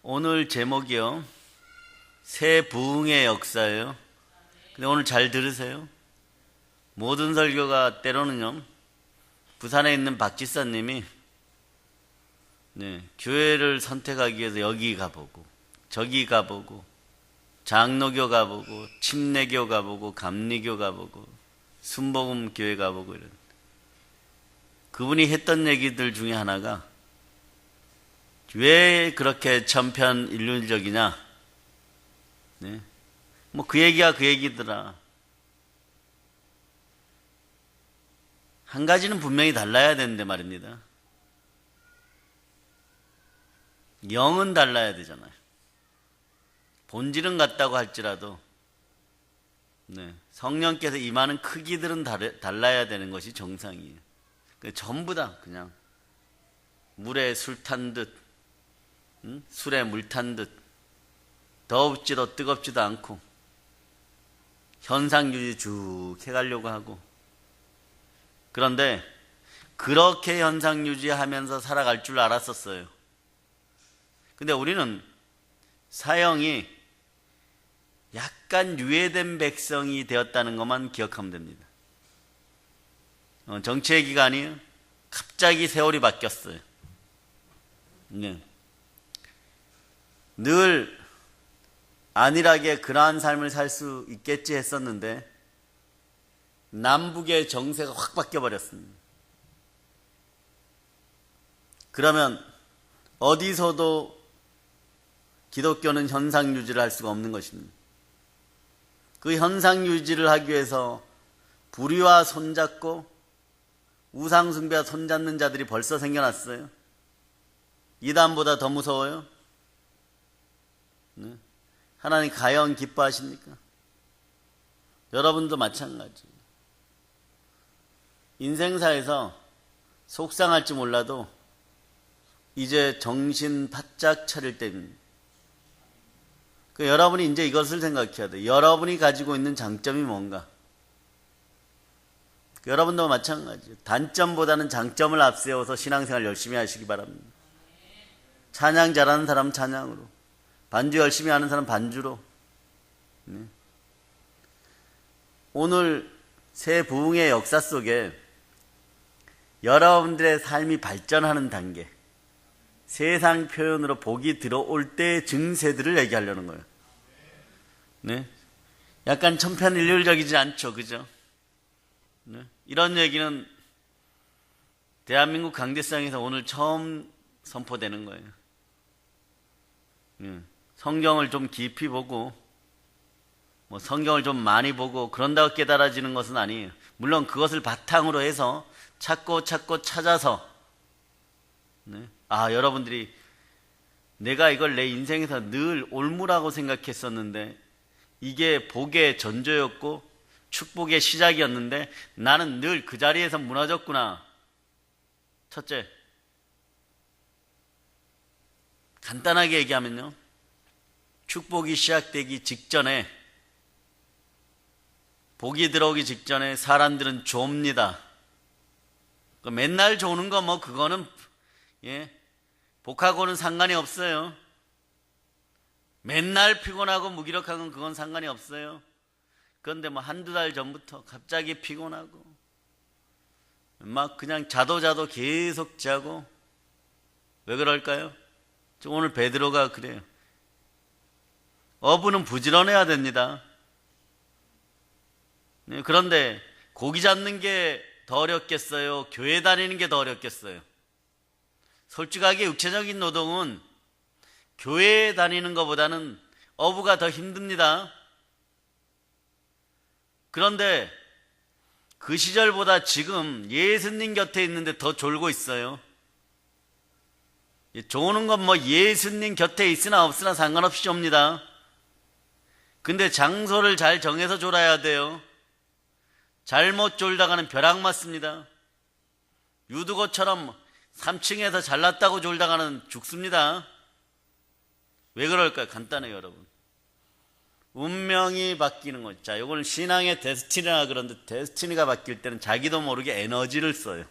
오늘 제목이요. 새 부흥의 역사예요. 근데 오늘 잘 들으세요. 모든 설교가 때로는요. 부산에 있는 박지사님이 교회를 선택하기 위해서 여기 가보고 저기 가보고 장로교 가보고 침례교 가보고 감리교 가보고 순복음 교회 가보고 이런 그분이 했던 얘기들 중에 하나가 왜 그렇게 천편일률적이냐? 뭐 그 얘기야 그 얘기더라. 한 가지는 분명히 달라야 되는데 말입니다. 영은 달라야 되잖아요. 본질은 같다고 할지라도 성령께서 임하는 크기들은 달라야 되는 것이 정상이에요. 전부 다 그냥 물에 술 탄 듯, 술에 물 탄 듯, 더웁지도 뜨겁지도 않고 현상 유지 쭉 해가려고 하고, 그런데 그렇게 현상 유지하면서 살아갈 줄 알았었어요. 근데 우리는 사형이 약간 유예된 백성이 되었다는 것만 기억하면 됩니다. 정치의 기간이 갑자기 세월이 바뀌었어요. 늘 안일하게 그러한 삶을 살 수 있겠지 했었는데 남북의 정세가 확 바뀌어버렸습니다. 그러면 어디서도 기독교는 현상 유지를 할 수가 없는 것입니다. 그 현상 유지를 하기 위해서 불의와 손잡고 우상 숭배와 손잡는 자들이 벌써 생겨났어요. 이단보다 더 무서워요. 하나님 가연 기뻐하십니까? 여러분도 마찬가지. 인생사에서 속상할지 몰라도 이제 정신 바짝 차릴 때입니다. 여러분이 이제 이것을 생각해야 돼요. 여러분이 가지고 있는 장점이 뭔가. 여러분도 마찬가지예요. 단점보다는 장점을 앞세워서 신앙생활 열심히 하시기 바랍니다. 찬양 잘하는 사람은 찬양으로, 반주 열심히 하는 사람은 반주로. 오늘 새 부흥의 역사 속에 여러분들의 삶이 발전하는 단계, 세상 표현으로 복이 들어올 때의 증세들을 얘기하려는 거예요. 약간 천편일률적이지 않죠, 그죠? 이런 얘기는 대한민국 강대상에서 오늘 처음 선포되는 거예요. 성경을 좀 깊이 보고, 성경을 좀 많이 보고 그런다고 깨달아지는 것은 아니에요. 물론 그것을 바탕으로 해서 찾고 찾아서 여러분들이 내가 이걸 내 인생에서 늘 올무라고 생각했었는데 이게 복의 전조였고 축복의 시작이었는데 나는 늘 그 자리에서 무너졌구나. 첫째, 간단하게 얘기하면요, 축복이 시작되기 직전에, 복이 들어오기 직전에 사람들은 좁니다. 맨날 조는 거 그거는 복하고는 상관이 없어요. 맨날 피곤하고 무기력한 건 그건 상관이 없어요. 그런데 한두 달 전부터 갑자기 피곤하고 그냥 자도 계속 자고. 왜 그럴까요? 오늘 베드로가 그래요. 어부는 부지런해야 됩니다. 그런데 고기 잡는 게 더 어렵겠어요? 교회 다니는 게 더 어렵겠어요? 솔직하게 육체적인 노동은 교회에 다니는 것보다는 어부가 더 힘듭니다. 그런데 그 시절보다 지금 예수님 곁에 있는데 더 졸고 있어요. 조는 건 예수님 곁에 있으나 없으나 상관없이 좁니다. 근데 장소를 잘 정해서 졸아야 돼요. 잘못 졸다가는 벼락 맞습니다. 유두고처럼 3층에서 잘났다고 졸다가는 죽습니다. 왜 그럴까요? 간단해요, 여러분. 운명이 바뀌는 거죠. 자, 이거는 신앙의 데스티니라 그러는데, 데스티니가 바뀔 때는 자기도 모르게 에너지를 써요.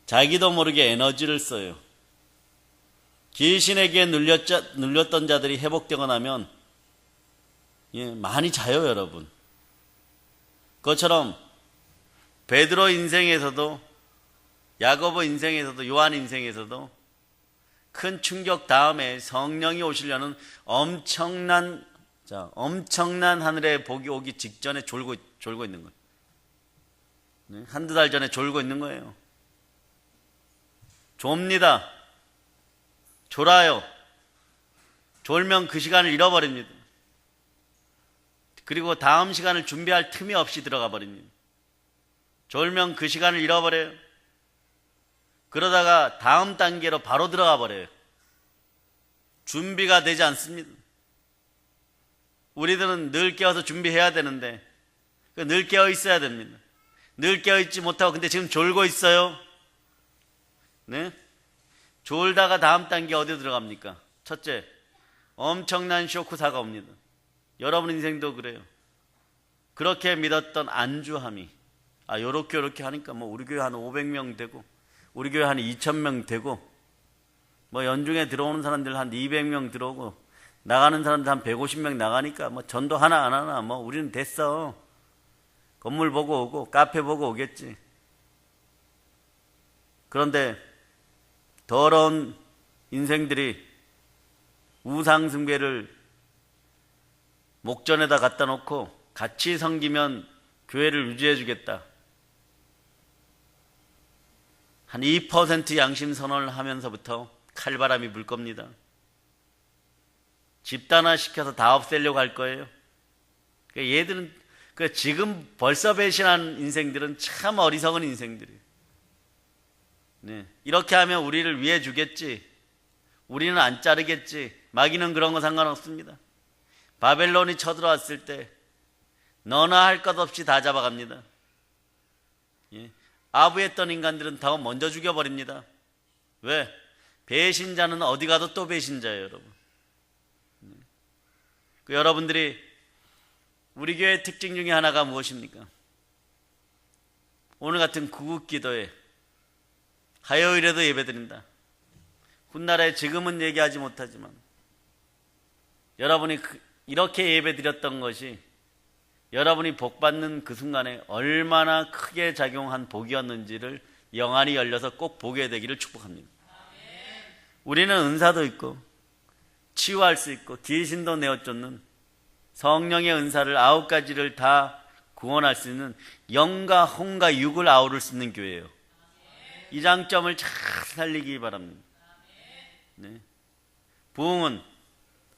자기도 모르게 에너지를 써요. 귀신에게 눌렸던 자들이 회복되고 나면 많이 자요, 여러분. 그것처럼 베드로 인생에서도, 야고보 인생에서도, 요한 인생에서도 큰 충격 다음에 성령이 오시려는 엄청난 하늘의 복이 오기 직전에 졸고 있는 거예요. 한두 달 전에 졸고 있는 거예요. 좁니다. 졸아요. 졸면 그 시간을 잃어버립니다. 그리고 다음 시간을 준비할 틈이 없이 들어가 버립니다. 졸면 그 시간을 잃어버려요. 그러다가 다음 단계로 바로 들어가 버려요. 준비가 되지 않습니다. 우리들은 늘 깨어서 준비해야 되는데 늘 깨어 있어야 됩니다. 늘 깨어 있지 못하고 근데 지금 졸고 있어요. 네? 졸다가 다음 단계 어디로 들어갑니까? 첫째, 엄청난 쇼크사가 옵니다. 여러분 인생도 그래요. 그렇게 믿었던 안주함이 요렇게 하니까 우리 교회 한 500명 되고 우리 교회 한 2,000명 되고 연중에 들어오는 사람들 한 200명 들어오고 나가는 사람들 한 150명 나가니까 전도 하나 안 하나 우리는 됐어. 건물 보고 오고 카페 보고 오겠지. 그런데 더러운 인생들이 우상숭배를 목전에다 갖다 놓고 같이 섬기면 교회를 유지해 주겠다. 한 2% 양심 선언을 하면서부터 칼바람이 불 겁니다. 집단화시켜서 다 없애려고 할 거예요. 얘들은 지금 벌써 배신한 인생들은 참 어리석은 인생들이에요. 네. 이렇게 하면 우리를 위해 주겠지. 우리는 안 자르겠지. 마귀는 그런 거 상관없습니다. 바벨론이 쳐들어왔을 때 너나 할 것 없이 다 잡아갑니다. 아부했던 인간들은 더 먼저 죽여버립니다. 왜? 배신자는 어디 가도 또 배신자예요, 여러분. 여러분들이 우리 교회의 특징 중에 하나가 무엇입니까? 오늘 같은 구국기도에 화요일에도 예배드린다. 훗날에 지금은 얘기하지 못하지만 여러분이 이렇게 예배드렸던 것이 여러분이 복받는 그 순간에 얼마나 크게 작용한 복이었는지를 영안이 열려서 꼭 보게 되기를 축복합니다. 우리는 은사도 있고 치유할 수 있고 귀신도 내어쫓는 성령의 은사를 9가지를 다 구원할 수 있는 영과 혼과 육을 아우를 수 있는 교회예요. 이 장점을 잘 살리기 바랍니다. 네. 부흥은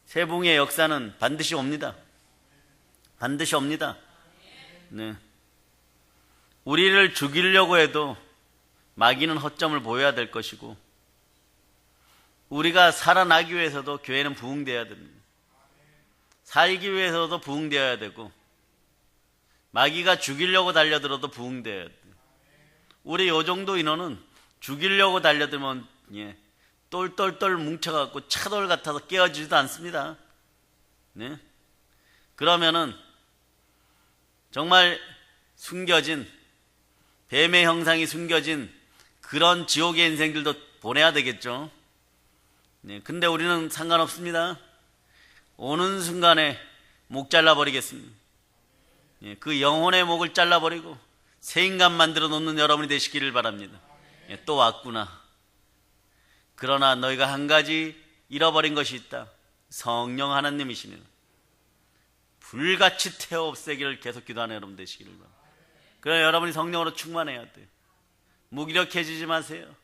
새 부흥의 역사는 반드시 옵니다. 반드시 옵니다. 네. 우리를 죽이려고 해도 마귀는 허점을 보여야 될 것이고 우리가 살아나기 위해서도 교회는 부흥되어야 됩니다. 살기 위해서도 부흥되어야 되고 마귀가 죽이려고 달려들어도 부흥되어야 돼요. 우리 요 정도 인원은 죽이려고 달려들면 똘똘똘 뭉쳐갖고 차돌 같아서 깨어지지도 않습니다. 네? 그러면은 정말 숨겨진 뱀의 형상이 숨겨진 그런 지옥의 인생들도 보내야 되겠죠. 네, 근데 우리는 상관없습니다. 오는 순간에 목 잘라버리겠습니다. 예, 그 영혼의 목을 잘라버리고 새 인간 만들어 놓는 여러분이 되시기를 바랍니다. 예, 또 왔구나. 그러나 너희가 한 가지 잃어버린 것이 있다. 성령 하나님이시니 불같이 태워 없애기를 계속 기도하는 여러분 되시기를 바랍니다. 그러나 여러분이 성령으로 충만해야 돼요. 무기력해지지 마세요.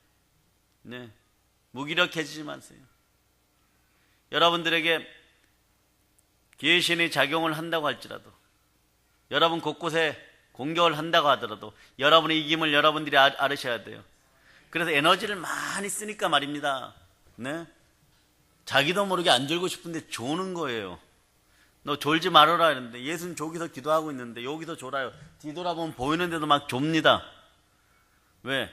네, 무기력해지지 마세요. 여러분들에게 귀신이 작용을 한다고 할지라도 여러분 곳곳에 공격을 한다고 하더라도 여러분의 이김을 여러분들이 알으셔야 돼요. 그래서 에너지를 많이 쓰니까 말입니다. 네? 자기도 모르게 안 졸고 싶은데 조는 거예요. 너 졸지 말아라 이러는데 예수는 저기서 기도하고 있는데 여기서 졸아요. 뒤돌아보면 보이는데도 막 좁니다. 왜?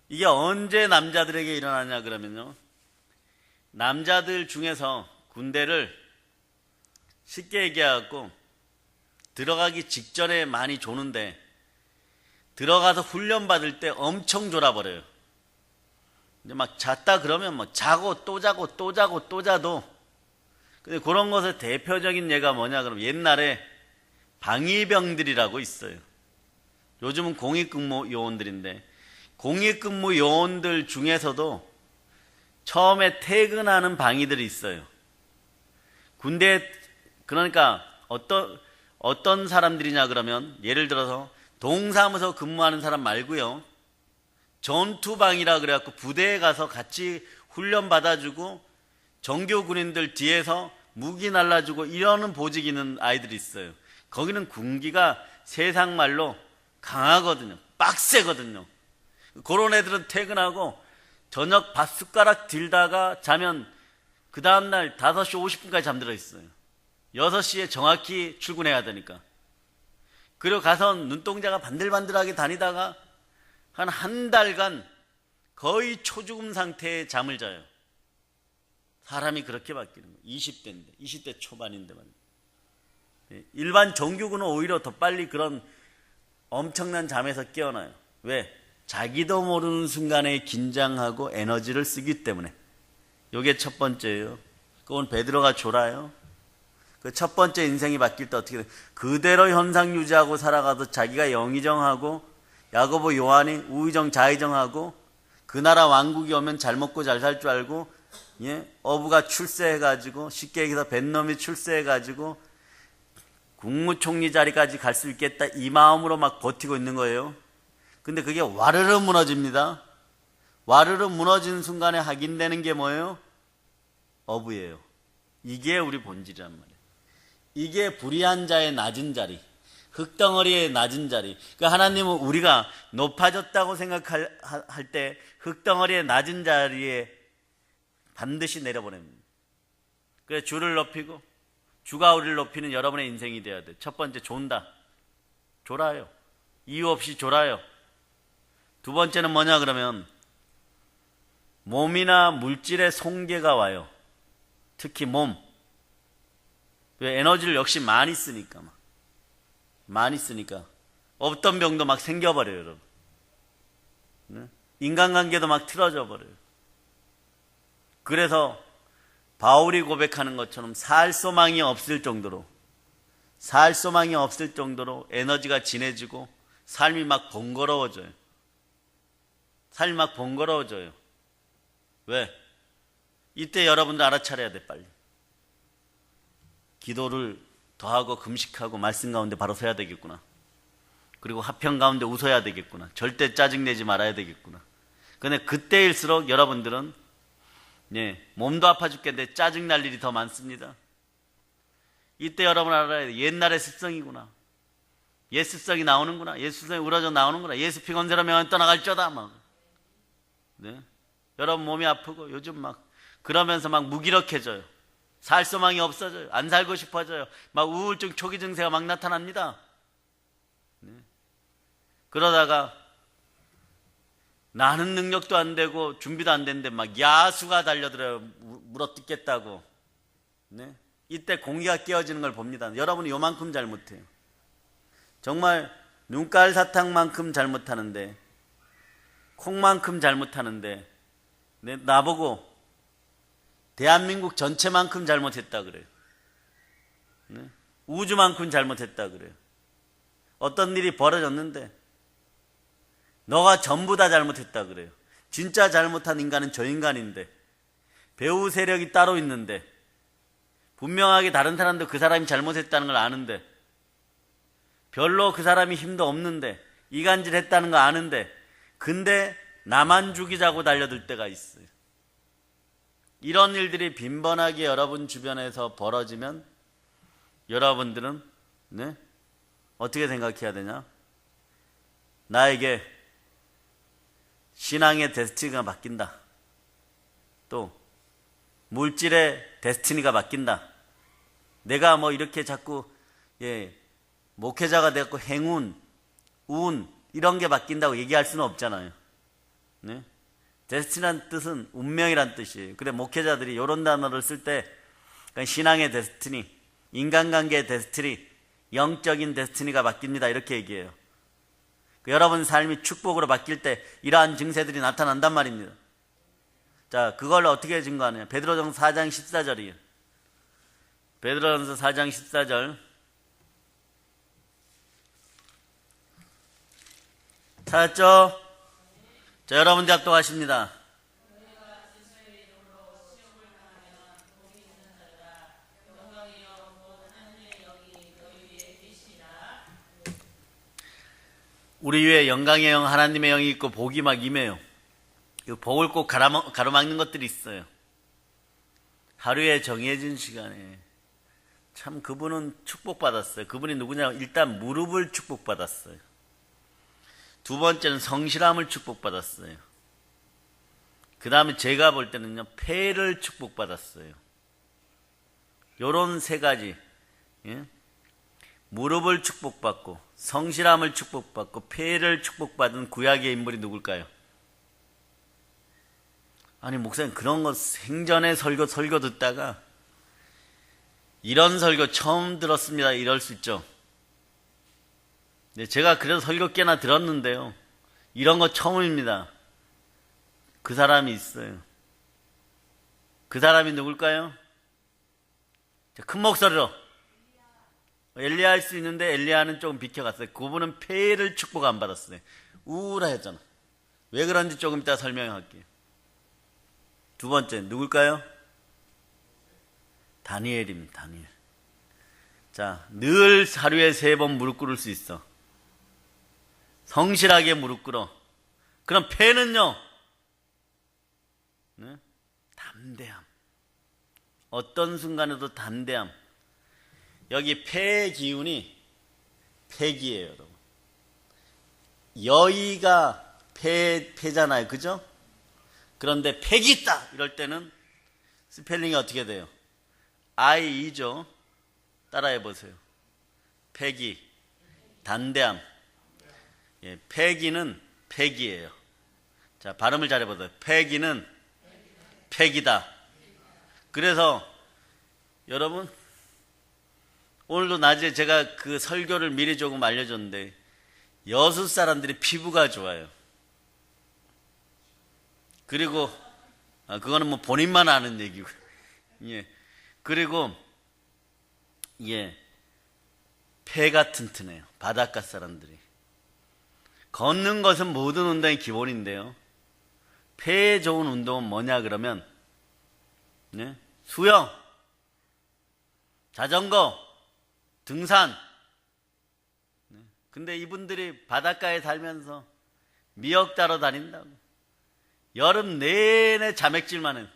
이게 언제 남자들에게 일어나냐 그러면요, 남자들 중에서 군대를 쉽게 얘기하고 들어가기 직전에 많이 조는데 들어가서 훈련 받을 때 엄청 졸아버려요. 이제 막 잤다 그러면 뭐 자고 또 자고 또 자고 또 자도. 근데 그런 것의 대표적인 예가 뭐냐 그러면 옛날에 방위병들이라고 있어요. 요즘은 공익근무 요원들인데 공익근무 요원들 중에서도 처음에 퇴근하는 방위들이 있어요. 군대 그러니까 어떤 사람들이냐 그러면 예를 들어서 동사무소 근무하는 사람 말고요. 전투방이라 그래갖고 부대에 가서 같이 훈련 받아주고 정규 군인들 뒤에서 무기 날라주고 이러는 보직 있는 아이들이 있어요. 거기는 군기가 세상 말로 강하거든요. 빡세거든요. 그런 애들은 퇴근하고 저녁 밥숟가락 들다가 자면 그 다음날 5시 50분까지 잠들어 있어요. 6시에 정확히 출근해야 되니까. 그리고 가서 눈동자가 반들반들하게 다니다가 한 달간 거의 초죽음 상태의 잠을 자요. 사람이 그렇게 바뀌는 거예요. 20대인데, 20대 초반인데만. 일반 정규군은 오히려 더 빨리 그런 엄청난 잠에서 깨어나요. 왜? 자기도 모르는 순간에 긴장하고 에너지를 쓰기 때문에. 이게 첫 번째예요. 그건 베드로가 졸아요. 그 첫 번째 인생이 바뀔 때 어떻게 돼? 그대로 현상 유지하고 살아가도 자기가 영의정하고 야고보 요한이 우의정 좌의정하고 그 나라 왕국이 오면 잘 먹고 잘 살 줄 알고 어부가 출세해가지고 쉽게 얘기해서 뱃놈이 출세해가지고 국무총리 자리까지 갈 수 있겠다 이 마음으로 막 버티고 있는 거예요. 근데 그게 와르르 무너집니다. 와르르 무너진 순간에 확인되는 게 뭐예요? 어부예요. 이게 우리 본질이란 말이에요. 이게 불의한 자의 낮은 자리, 흙덩어리의 낮은 자리. 그러니까 하나님은 우리가 높아졌다고 생각할 때 흙덩어리의 낮은 자리에 반드시 내려보냅니다. 그래서 주를 높이고 주가 우리를 높이는 여러분의 인생이 되어야 돼. 첫 번째, 존다. 졸아요. 이유 없이 졸아요. 두 번째는 뭐냐 그러면 몸이나 물질의 손괴가 와요. 특히 몸. 왜? 에너지를 역시 많이 쓰니까. 많이 쓰니까. 없던 병도 막 생겨버려요, 여러분. 네? 인간관계도 막 틀어져 버려요. 그래서 바울이 고백하는 것처럼 살 소망이 없을 정도로 에너지가 진해지고 삶이 막 번거로워져요. 삶이 막 번거로워져요. 왜? 이때 여러분들 알아차려야 돼, 빨리. 기도를 더하고 금식하고 말씀 가운데 바로 서야 되겠구나. 그리고 화평 가운데 웃어야 되겠구나. 절대 짜증내지 말아야 되겠구나. 근데 그때일수록 여러분들은 몸도 아파 죽겠는데 짜증날 일이 더 많습니다. 이때 여러분 알아야 돼. 옛날의 습성이구나. 옛 습성이 나오는구나. 옛 습성이 우러져 나오는구나. 예수 피곤세라 명한 떠나갈쩌다 막. 네? 여러분 몸이 아프고 요즘 막 그러면서 막 무기력해져요. 살 소망이 없어져요. 안 살고 싶어져요. 막 우울증 초기 증세가 막 나타납니다. 네? 그러다가 나는 능력도 안 되고 준비도 안 되는데 막 야수가 달려들어요. 물어뜯겠다고. 네? 이때 공기가 깨어지는 걸 봅니다. 여러분이 요만큼 잘못해요. 정말 눈깔 사탕만큼 잘못하는데 콩만큼 잘못하는데 나보고 대한민국 전체만큼 잘못했다 그래요. 네? 우주만큼 잘못했다 그래요. 어떤 일이 벌어졌는데 너가 전부 다 잘못했다 그래요. 진짜 잘못한 인간은 저 인간인데 배우 세력이 따로 있는데 분명하게 다른 사람도 그 사람이 잘못했다는 걸 아는데 별로 그 사람이 힘도 없는데 이간질했다는 거 아는데 근데 나만 죽이자고 달려들 때가 있어요. 이런 일들이 빈번하게 여러분 주변에서 벌어지면 여러분들은 어떻게 생각해야 되냐? 나에게 신앙의 데스티니가 바뀐다. 또 물질의 데스티니가 바뀐다. 내가 뭐 이렇게 자꾸 목회자가 되었고 행운, 운 이런 게 바뀐다고 얘기할 수는 없잖아요. 네? 데스티니란 뜻은 운명이란 뜻이에요. 그래 목회자들이 이런 단어를 쓸 때 신앙의 데스티니, 인간관계의 데스티니, 영적인 데스티니가 바뀝니다. 이렇게 얘기해요. 여러분 삶이 축복으로 바뀔 때 이러한 증세들이 나타난단 말입니다. 자, 그걸 어떻게 증거하느냐? 베드로전서 4장 14절이에요. 베드로전서 4장 14절. 찾았죠? 자, 여러분 작동하십니다. 우리 위에 영광의 영, 하나님의 영이 있고 복이 막 임해요. 이 복을 꼭 가로막는 것들이 있어요. 하루에 정해진 시간에 참 그분은 축복받았어요. 그분이 누구냐? 일단 무릎을 축복받았어요. 두 번째는 성실함을 축복받았어요. 그 다음에 제가 볼 때는요, 폐를 축복받았어요. 요런 세 가지, 예? 무릎을 축복받고 성실함을 축복받고 폐를 축복받은 구약의 인물이 누굴까요? 아니 목사님 그런 거 생전에 설교 듣다가 이런 설교 처음 들었습니다 이럴 수 있죠. 네, 제가 그래도 설교 꽤나 들었는데요, 이런 거 처음입니다. 그 사람이 있어요. 그 사람이 누굴까요? 자, 큰 목소리로. 엘리야 할 수 있는데 엘리야는 조금 비켜갔어요. 그분은 폐를 축복 안 받았어요. 우울하였잖아. 왜 그런지 조금 이따 설명할게요. 두 번째 누굴까요? 다니엘입니다. 다니엘. 자, 늘 하루에 3번 무릎 꿇을 수 있어. 성실하게 무릎 꿇어. 그럼 폐는요? 네? 담대함. 어떤 순간에도 담대함. 여기 폐의 기운이 폐기예요, 여러분. 여의가 폐잖아요, 그죠? 그런데 폐기 있다 이럴 때는 스펠링이 어떻게 돼요? I죠. 따라해 보세요. 폐기, 담대함. 예, 폐기는 폐기예요. 자, 발음을 잘해보세요. 폐기는 폐기다. 그래서 여러분, 오늘도 낮에 제가 그 설교를 미리 조금 알려줬는데 여수 사람들이 피부가 좋아요. 그리고 그거는 뭐 본인만 아는 얘기고, 예. 그리고 예, 폐가 튼튼해요. 바닷가 사람들이. 걷는 것은 모든 운동의 기본인데요, 폐에 좋은 운동은 뭐냐 그러면, 예? 수영, 자전거, 등산. 근데 이분들이 바닷가에 살면서 미역 따러 다닌다고. 여름 내내 자맥질만 해요.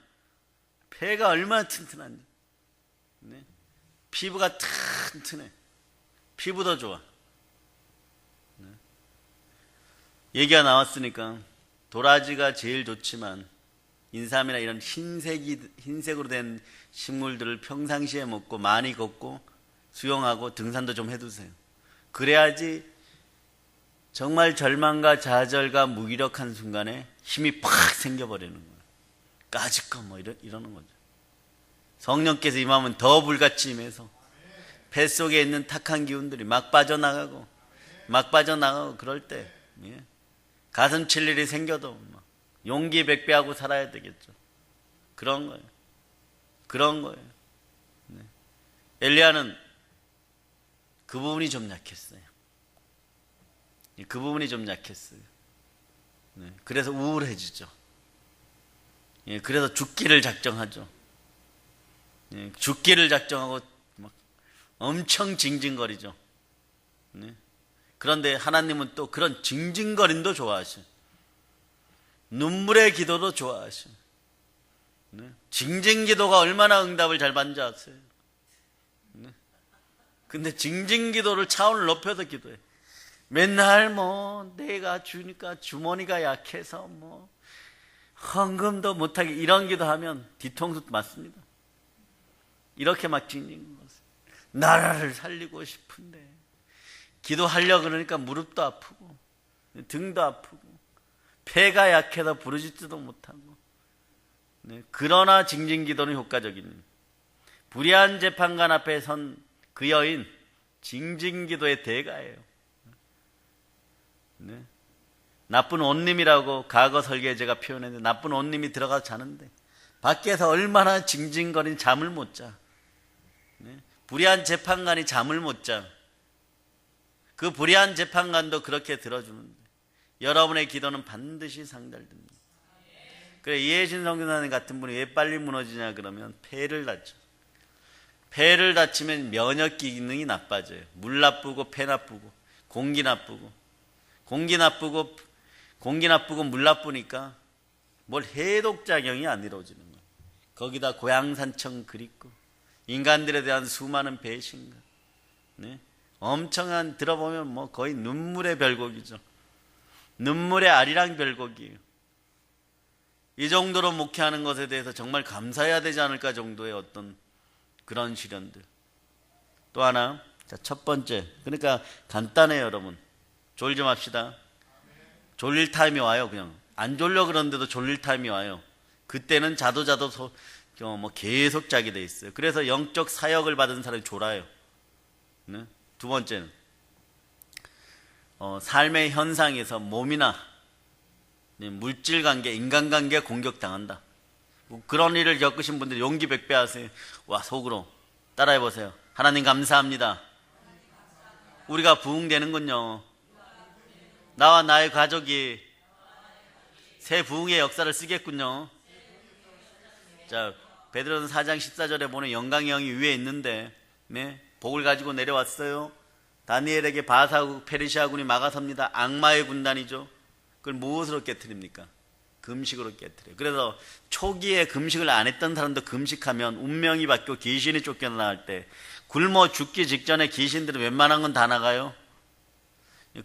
폐가 얼마나 튼튼한지. 네? 피부가 튼튼해. 피부도 좋아. 네? 얘기가 나왔으니까 도라지가 제일 좋지만 인삼이나 이런 흰색으로 된 식물들을 평상시에 먹고 많이 걷고 수영하고 등산도 좀 해두세요. 그래야지 정말 절망과 좌절과 무기력한 순간에 힘이 팍 생겨버리는 거예요. 까짓거 뭐 이러는 거죠. 성령께서 임하면 더 불같이 임해서 뱃속에 있는 탁한 기운들이 막 빠져나가고 그럴 때, 예, 가슴 칠 일이 생겨도 막 용기 백배하고 살아야 되겠죠. 그런 거예요. 네. 엘리야는 그 부분이 좀 약했어요. 네. 그래서 우울해지죠. 예, 그래서 죽기를 작정하죠. 예, 죽기를 작정하고 막 엄청 징징거리죠. 네. 그런데 하나님은 또 그런 징징거림도 좋아하셔. 눈물의 기도도 좋아하셔. 네. 징징기도가 얼마나 응답을 잘 받는지 아세요? 네. 근데 징징기도를 차원을 높여서 기도해. 맨날 뭐 내가 주니까 주머니가 약해서 뭐 헌금도 못하게 이런 기도하면 뒤통수 맞습니다. 이렇게 막 징징거려. 나라를 살리고 싶은데 기도하려고 그러니까 무릎도 아프고 등도 아프고 폐가 약해서 부르짖지도 못하고. 네, 그러나 징징기도는 효과적인, 불의한 재판관 앞에 선 그 여인 징징기도의 대가예요. 네. 나쁜 온님이라고 과거 설계에 제가 표현했는데, 나쁜 온님이 들어가서 자는데 밖에서 얼마나 징징거리는 잠을 못 자. 네? 불의한 재판관이 잠을 못 자. 그 불의한 재판관도 그렇게 들어주는데 여러분의 기도는 반드시 상달됩니다. 그래, 이해신 선교사님 같은 분이 왜 빨리 무너지냐 그러면 폐를 다쳐. 폐를 다치면 면역 기능이 나빠져요. 물 나쁘고 폐 나쁘고 공기 나쁘고 물 나쁘니까 뭘 해독작용이 안 이루어지는 거예요. 거기다 고향산청 그립고 인간들에 대한 수많은 배신과, 네? 엄청난, 들어보면 뭐 거의 눈물의 별곡이죠. 눈물의 아리랑 별곡이에요. 이 정도로 목회하는 것에 대해서 정말 감사해야 되지 않을까 정도의 어떤 그런 시련들. 또 하나, 자, 첫 번째, 그러니까 간단해요. 여러분, 졸지 맙시다. 졸릴 타임이 와요. 그냥 안 졸려 그러는데도 졸릴 타임이 와요. 그때는 자도 뭐 계속 자게 돼 있어요. 그래서 영적 사역을 받은 사람이 졸아요. 네? 두 번째는 삶의 현상에서 몸이나 물질관계, 인간관계에 공격당한다. 그런 일을 겪으신 분들이 용기 백배하세요. 와, 속으로 따라해보세요. 하나님 감사합니다. 우리가 부흥되는군요. 나와 나의 가족이 새 부흥의 역사를 쓰겠군요. 자, 베드로는 4장 14절에 보면 영광의 영이 위에 있는데, 네? 복을 가지고 내려왔어요. 다니엘에게 바사국 페르시아군이 막아섭니다. 악마의 군단이죠. 그걸 무엇으로 깨트립니까? 금식으로 깨트려요. 그래서 초기에 금식을 안 했던 사람도 금식하면 운명이 바뀌고 귀신이 쫓겨나갈 때, 굶어 죽기 직전에 귀신들은 웬만한 건 다 나가요.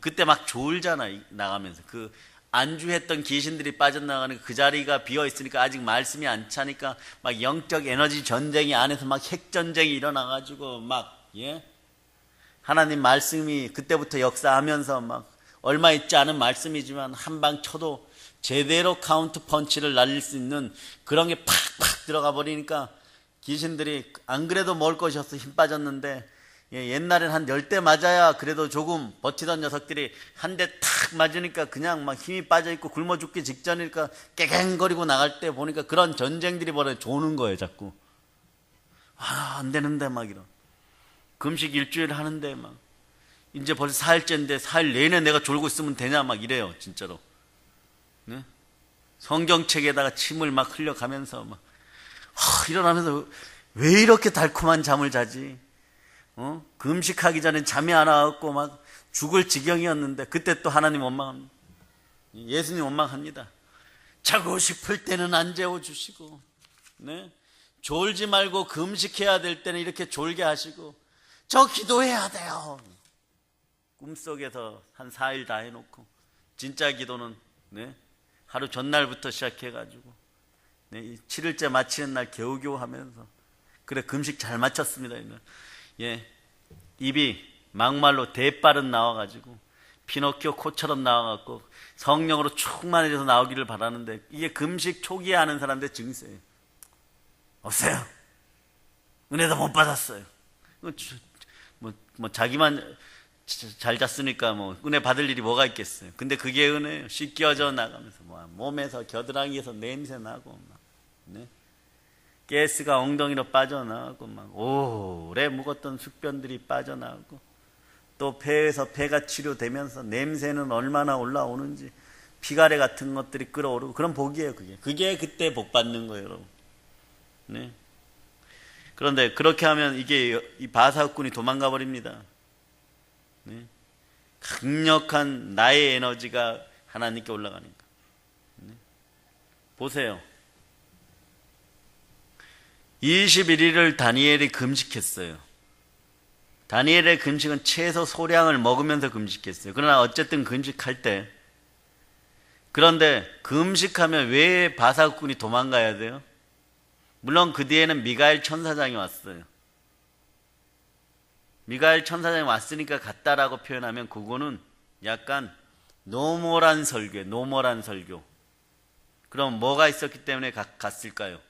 그때 막 졸잖아. 나가면서 그 안주했던 귀신들이 빠져나가는 그 자리가 비어있으니까 아직 말씀이 안 차니까 막 영적 에너지 전쟁이 안에서 막 핵전쟁이 일어나가지고 막, 예? 하나님 말씀이 그때부터 역사하면서 막 얼마 있지 않은 말씀이지만 한 방 쳐도 제대로 카운트 펀치를 날릴 수 있는 그런 게 팍팍 들어가 버리니까 귀신들이 안 그래도 먹을 것이 없어 힘 빠졌는데, 예, 옛날엔 한 10대 맞아야 그래도 조금 버티던 녀석들이 한 대 탁 맞으니까 그냥 막 힘이 빠져있고 굶어 죽기 직전이니까 깨갱거리고 나갈 때 보니까 그런 전쟁들이 벌어져 조는 거예요. 자꾸 안 되는데 막 이런 금식 일주일 하는데 막 이제 벌써 4일째인데 4일 내내 내가 졸고 있으면 되냐 막 이래요. 진짜로. 네? 성경책에다가 침을 막 흘려가면서 막 일어나면서 왜 이렇게 달콤한 잠을 자지? 금식하기 전에 잠이 안 와갖고 막 죽을 지경이었는데, 그때 또 하나님 원망합니다. 예수님 원망합니다. 자고 싶을 때는 안 재워주시고, 네? 졸지 말고 금식해야 될 때는 이렇게 졸게 하시고, 저 기도해야 돼요. 꿈속에서 한 4일 다 해놓고, 진짜 기도는, 네? 하루 전날부터 시작해가지고, 네? 7일째 마치는 날 겨우겨우 하면서, 그래, 금식 잘 마쳤습니다. 예, 입이 막말로 대빠른 나와가지고 피노키오 코처럼 나와갖고 성령으로 충만해져서 나오기를 바라는데, 이게 금식 초기에 하는 사람들 증세예요. 없어요. 은혜도 못 받았어요. 자기만 잘 잤으니까 뭐 은혜 받을 일이 뭐가 있겠어요. 근데 그게 은혜예요. 씻겨져 나가면서 몸에서 겨드랑이에서 냄새 나고 막, 네? 가스가 엉덩이로 빠져나가고 막 오래 묵었던 숙변들이 빠져나가고, 또 폐에서 폐가 치료되면서 냄새는 얼마나 올라오는지 피가래 같은 것들이 끓어오르고, 그런 복이에요. 그게 그때 복 받는 거예요, 여러분. 네. 그런데 그렇게 하면 이게 이 바사국군이 도망가 버립니다. 네. 강력한 나의 에너지가 하나님께 올라가니까. 네. 보세요. 21일을 다니엘이 금식했어요. 다니엘의 금식은 채소 소량을 먹으면서 금식했어요. 그러나 어쨌든 금식할 때, 그런데 금식하면 왜 바사국군이 도망가야 돼요? 물론 그 뒤에는 미가엘 천사장이 왔어요. 미가엘 천사장이 왔으니까 갔다라고 표현하면 그거는 약간 노멀한 설교예요. 노멀한 설교. 그럼 뭐가 있었기 때문에 갔을까요?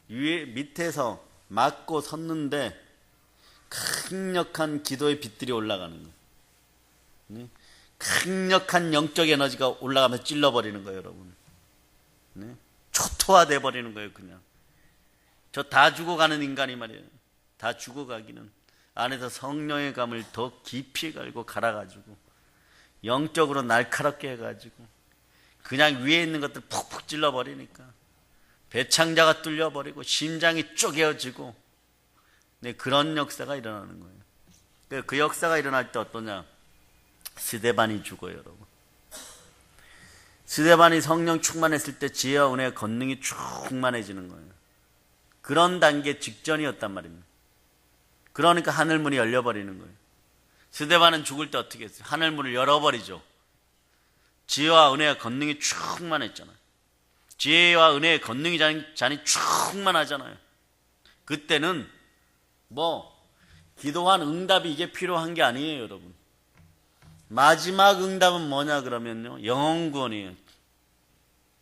위에 밑에서 막고 섰는데 강력한 기도의 빛들이 올라가는 거예요. 강력한 영적 에너지가 올라가면서 찔러버리는 거예요, 여러분. 네? 초토화돼 버리는 거예요, 그냥. 저 다 죽어가는 인간이 말이에요. 다 죽어가기는 안에서 성령의 감을 더 깊이 갈고 갈아가지고 영적으로 날카롭게 해가지고 그냥 위에 있는 것들 푹푹 찔러버리니까 배창자가 뚫려버리고 심장이 쪼개어지고, 네, 그런 역사가 일어나는 거예요. 그 역사가 일어날 때 어떠냐? 스데반이 죽어요, 여러분. 스데반이 성령 충만했을 때 지혜와 은혜의 권능이 충만해지는 거예요. 그런 단계 직전이었단 말입니다. 그러니까 하늘문이 열려버리는 거예요. 스데반은 죽을 때 어떻게 했어요? 하늘문을 열어버리죠. 지혜와 은혜의 권능이 충만했잖아요. 지혜와 은혜의 권능이 잔이 충만하잖아요. 그때는 기도한 응답이 이게 필요한 게 아니에요, 여러분. 마지막 응답은 뭐냐 그러면요, 영혼 구원이에요.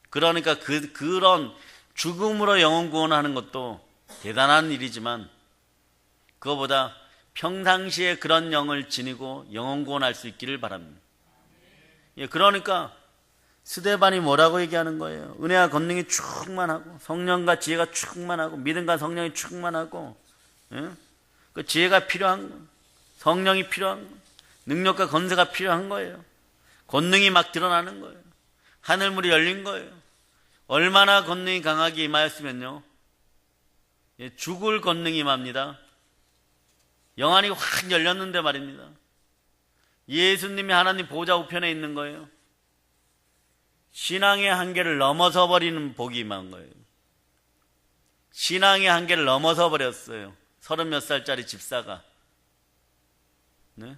그러니까 그런 죽음으로 영혼 구원하는 것도 대단한 일이지만 그거보다 평상시에 그런 영을 지니고 영혼 구원할 수 있기를 바랍니다. 예, 그러니까 스데반이 뭐라고 얘기하는 거예요? 은혜와 권능이 충만하고 성령과 지혜가 충만하고 믿음과 성령이 충만하고, 예? 그 지혜가 필요한 거, 성령이 필요한 거, 능력과 권세가 필요한 거예요. 권능이 막 드러나는 거예요. 하늘문이 열린 거예요. 얼마나 권능이 강하게 임하였으면요, 예, 죽을 권능이 임합니다. 영안이 확 열렸는데 말입니다. 예수님이 하나님 보좌 우편에 있는 거예요. 신앙의 한계를 넘어서 버리는 복이 임한 거예요. 신앙의 한계를 넘어서 버렸어요. 30몇 살짜리 집사가. 네?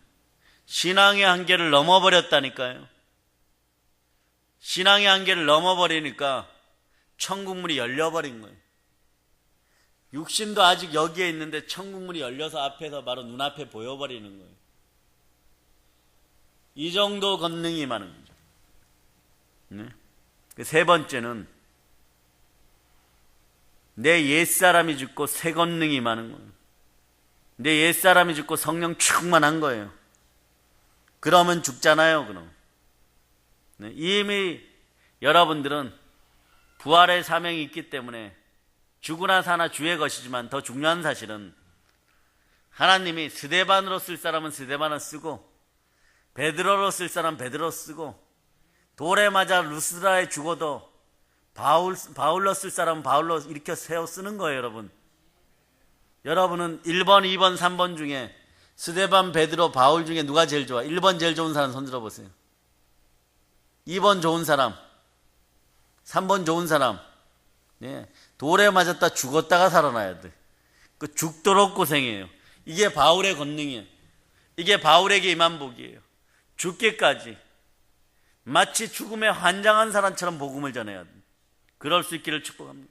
신앙의 한계를 넘어버렸다니까요. 신앙의 한계를 넘어버리니까 천국문이 열려버린 거예요. 육신도 아직 여기에 있는데 천국문이 열려서 앞에서 바로 눈앞에 보여버리는 거예요. 이 정도 권능이 많은 거죠. 네? 세 번째는 내 옛사람이 죽고 새 권능이 많은 거예요. 내 옛사람이 죽고 성령 충만한 거예요. 그러면 죽잖아요, 그럼. 네? 이미 여러분들은 부활의 사명이 있기 때문에 죽으나 사나 주의 것이지만 더 중요한 사실은 하나님이 스데반으로 쓸 사람은 스데반을 쓰고 베드로로 쓸 사람은 베드로 쓰고 돌에 맞아 루스드라에 죽어도 바울로 쓸 사람은 바울로 일으켜 세워 쓰는 거예요, 여러분. 여러분은 1번, 2번, 3번 중에 스데반, 베드로, 바울 중에 누가 제일 좋아? 1번 제일 좋은 사람 손 들어보세요. 2번 좋은 사람, 3번 좋은 사람. 네. 돌에 맞았다 죽었다가 살아나야 돼. 그 죽도록 고생해요. 이게 바울의 권능이에요. 이게 바울에게 임한 복이에요. 죽기까지 마치 죽음에 환장한 사람처럼 복음을 전해야 돼. 그럴 수 있기를 축복합니다.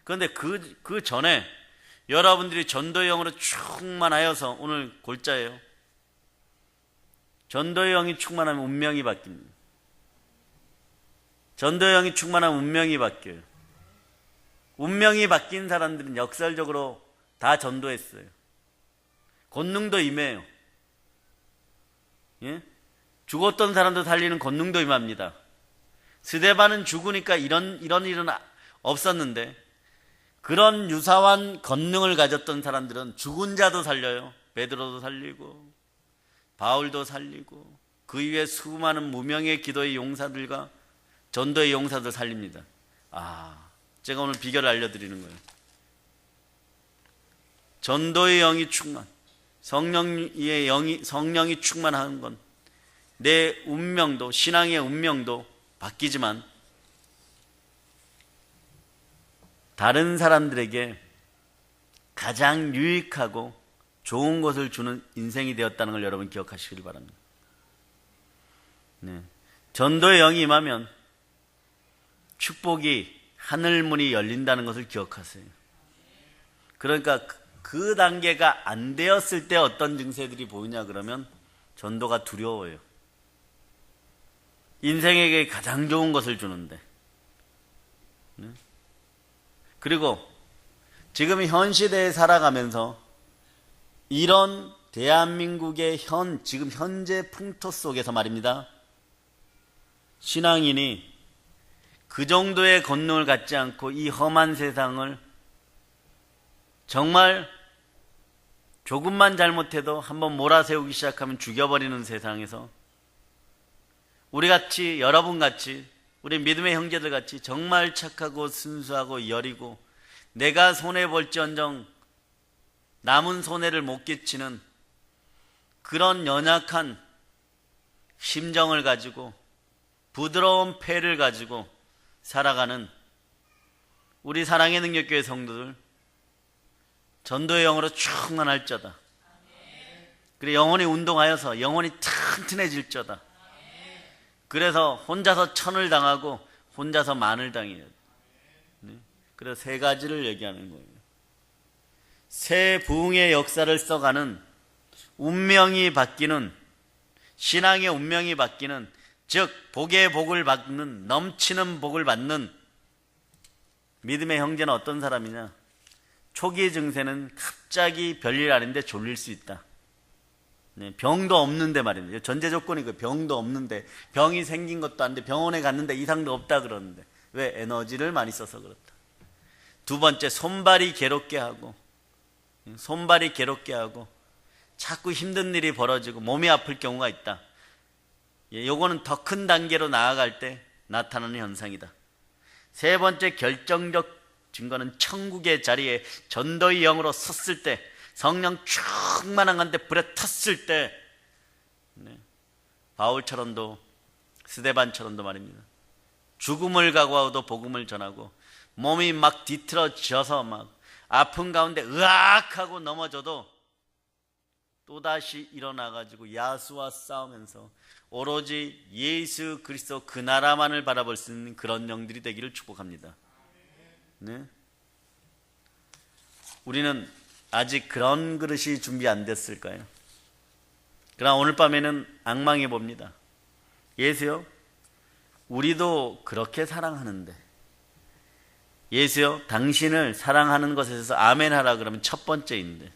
그런데 그 전에 여러분들이 전도의 영으로 충만하여서, 오늘 골자예요. 전도의 영이 충만하면 운명이 바뀝니다. 전도의 영이 충만하면 운명이 바뀌어요. 운명이 바뀐 사람들은 역설적으로 다 전도했어요. 권능도 임해요. 예? 죽었던 사람도 살리는 권능도 임합니다. 스데반은 죽으니까 이런 일은 없었는데, 그런 유사한 권능을 가졌던 사람들은 죽은 자도 살려요. 베드로도 살리고 바울도 살리고 그 이외에 수많은 무명의 기도의 용사들과 전도의 용사들 살립니다. 제가 오늘 비결을 알려드리는 거예요. 전도의 영이 충만, 성령이 충만한 건 내 운명도, 신앙의 운명도 바뀌지만 다른 사람들에게 가장 유익하고 좋은 것을 주는 인생이 되었다는 걸 여러분 기억하시길 바랍니다. 네. 전도의 영이 임하면 축복이, 하늘문이 열린다는 것을 기억하세요. 그러니까 그 단계가 안 되었을 때 어떤 증세들이 보이냐 그러면 전도가 두려워요. 인생에게 가장 좋은 것을 주는데. 네? 그리고 지금 현 시대에 살아가면서 이런 대한민국의 지금 현재 풍토 속에서 말입니다. 신앙인이 그 정도의 권능을 갖지 않고 이 험한 세상을 정말 조금만 잘못해도 한번 몰아세우기 시작하면 죽여버리는 세상에서 우리같이, 여러분같이, 우리 믿음의 형제들같이 정말 착하고 순수하고 여리고 내가 손해볼지언정 남은 손해를 못 끼치는 그런 연약한 심정을 가지고 부드러운 폐를 가지고 살아가는 우리 사랑의 능력교회 성도들, 전도의 영으로 충만할저다. 그래 영혼이 운동하여서 영혼이 튼튼해질저다. 그래서 혼자서 천을 당하고 혼자서 만을 당해야 돼. 그래서 세 가지를 얘기하는 거예요. 새 부흥의 역사를 써가는 운명이 바뀌는, 신앙의 운명이 바뀌는, 즉 복의 복을 받는, 넘치는 복을 받는 믿음의 형제는 어떤 사람이냐? 초기 증세는 갑자기 별일 아닌데 졸릴 수 있다. 병도 없는데 말입니다. 전제 조건이 그 병도 없는데, 병이 생긴 것도 아닌데 병원에 갔는데 이상도 없다 그러는데 왜? 에너지를 많이 써서 그렇다. 두 번째, 손발이 괴롭게 하고 자꾸 힘든 일이 벌어지고 몸이 아플 경우가 있다. 요거는 더 큰 단계로 나아갈 때 나타나는 현상이다. 세 번째 결정적 증거는 천국의 자리에 전도의 영으로 섰을 때, 성령 충만한 건데 불에 탔을 때, 바울처럼도 스데반처럼도 말입니다. 죽음을 각오하고도 복음을 전하고 몸이 막 뒤틀어져서 막 아픈 가운데 으악하고 넘어져도 또다시 일어나가지고 야수와 싸우면서 오로지 예수 그리스도 그 나라만을 바라볼 수 있는 그런 영들이 되기를 축복합니다. 네? 우리는 아직 그런 그릇이 준비 안 됐을까요? 그러나 오늘 밤에는 앙망해 봅니다. 예수요, 우리도 그렇게 사랑하는데, 예수요, 당신을 사랑하는 것에 대해서 아멘 하라 그러면 첫 번째인데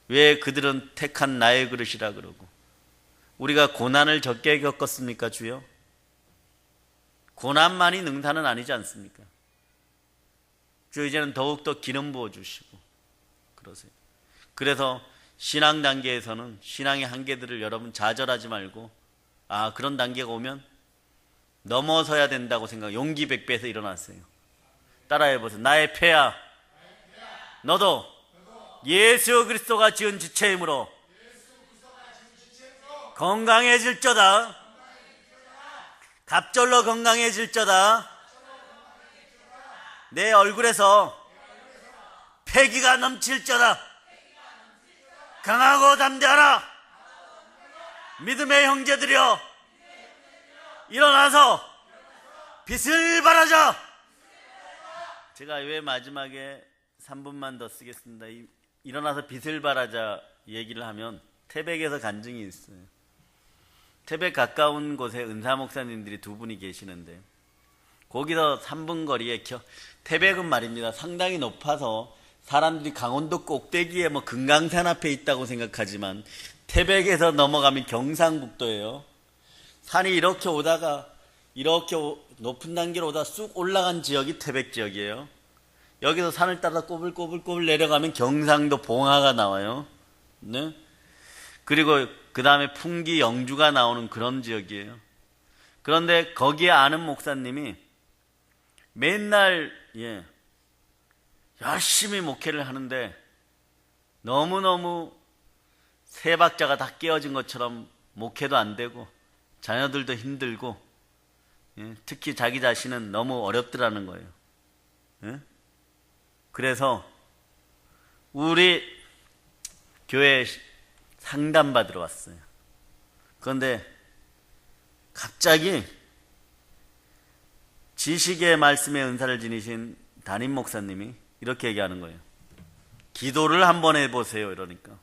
왜 그들은 택한 나의 그릇이라 그러고, 우리가 고난을 적게 겪었습니까, 주여? 고난만이 능사는 아니지 않습니까? 주 이제는 더욱더 기름 부어주시고 그러세요. 그래서 신앙 단계에서는 신앙의 한계들을 여러분 좌절하지 말고, 그런 단계가 오면 넘어서야 된다고 생각, 용기 백배에서 일어나세요. 따라해보세요. 나의 폐야, 너도 예수 그리스도가 지은 지체이므로 건강해질저다. 갑절로 건강해질저다. 내 얼굴에서 패기가 넘칠저다. 강하고 담대하라. 믿음의 형제들이여, 일어나서 빛을 발하자. 제가 왜 마지막에 3분만 더 쓰겠습니다. 일어나서 빛을 발하자 얘기를 하면 태백에서 간증이 있어요. 태백 가까운 곳에 은사 목사님들이 두 분이 계시는데, 거기서 3분 거리에 태백은 말입니다, 상당히 높아서 사람들이 강원도 꼭대기에 금강산 앞에 있다고 생각하지만 태백에서 넘어가면 경상북도예요. 산이 이렇게 오다가 이렇게 높은 단계로 오다가 쑥 올라간 지역이 태백 지역이에요. 여기서 산을 따라 꼬불꼬불 내려가면 경상도 봉화가 나와요. 네? 그리고 그 다음에 풍기, 영주가 나오는 그런 지역이에요. 그런데 거기에 아는 목사님이 맨날 열심히 목회를 하는데 너무너무 세 박자가 다 깨어진 것처럼 목회도 안 되고 자녀들도 힘들고, 특히 자기 자신은 너무 어렵더라는 거예요. 그래서 우리 교회에 상담받으러 왔어요. 그런데 갑자기 지식의 말씀의 은사를 지니신 담임 목사님이 이렇게 얘기하는 거예요. 기도를 한번 해보세요. 이러니까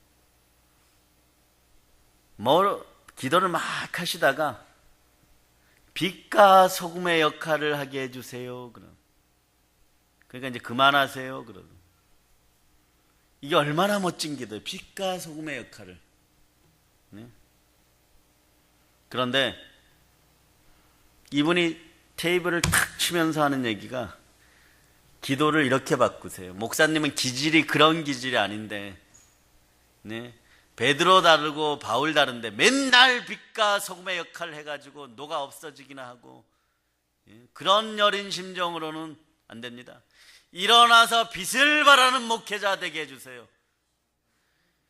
기도를 막 하시다가 빛과 소금의 역할을 하게 해주세요. 그러니까 이제 그만하세요. 그러고 이게 얼마나 멋진 기도예요. 빛과 소금의 역할을. 네? 그런데 이분이 테이블을 탁 치면서 하는 얘기가 기도를 이렇게 바꾸세요. 목사님은 기질이 그런 기질이 아닌데, 네? 베드로 다르고 바울 다른데 맨날 빛과 소금의 역할을 해가지고 녹아 없어지기나 하고, 그런 여린 심정으로는 안 됩니다. 일어나서 빛을 발하는 목회자 되게 해주세요.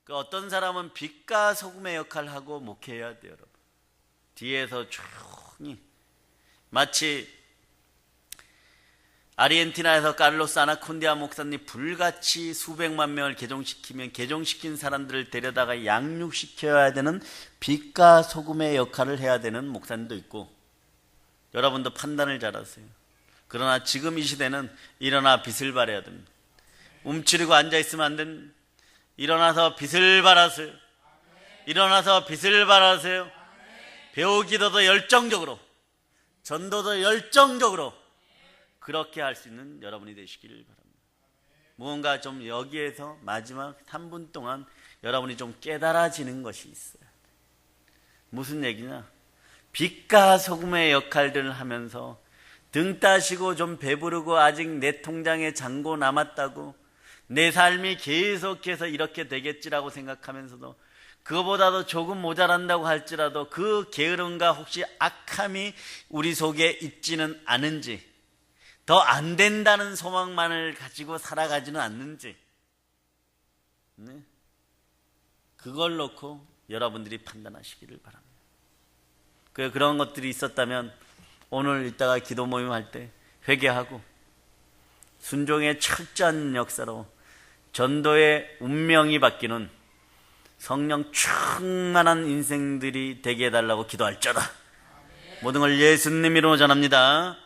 그 어떤 사람은 빛과 소금의 역할을 하고 목회해야 돼요, 여러분. 뒤에서 조용히, 마치 아르헨티나에서 칼로스 아나콘디아 목사님 불같이 수백만 명을 개종시키면 개종시킨 사람들을 데려다가 양육시켜야 되는 빛과 소금의 역할을 해야 되는 목사님도 있고, 여러분도 판단을 잘하세요. 그러나 지금 이 시대는 일어나 빛을 발해야 됩니다. 움츠리고 앉아있으면 안 됩니다. 일어나서 빛을 발하세요. 일어나서 빛을 발하세요. 배우기도도 열정적으로, 전도도 열정적으로 그렇게 할 수 있는 여러분이 되시기를 바랍니다. 무언가 좀 여기에서 마지막 3분 동안 여러분이 좀 깨달아지는 것이 있어요. 무슨 얘기냐? 빛과 소금의 역할들을 하면서 등 따시고 좀 배부르고 아직 내 통장에 잔고 남았다고, 내 삶이 계속해서 이렇게 되겠지라고 생각하면서도 그거보다도 조금 모자란다고 할지라도 그 게으름과 혹시 악함이 우리 속에 있지는 않은지, 더 안 된다는 소망만을 가지고 살아가지는 않는지, 네? 그걸 놓고 여러분들이 판단하시기를 바랍니다. 그런 것들이 있었다면 오늘 이따가 기도 모임 할 때 회개하고 순종의 철저한 역사로 전도의 운명이 바뀌는 성령 충만한 인생들이 되게 해달라고 기도할지어다. 모든 걸 예수님 이름으로 전합니다.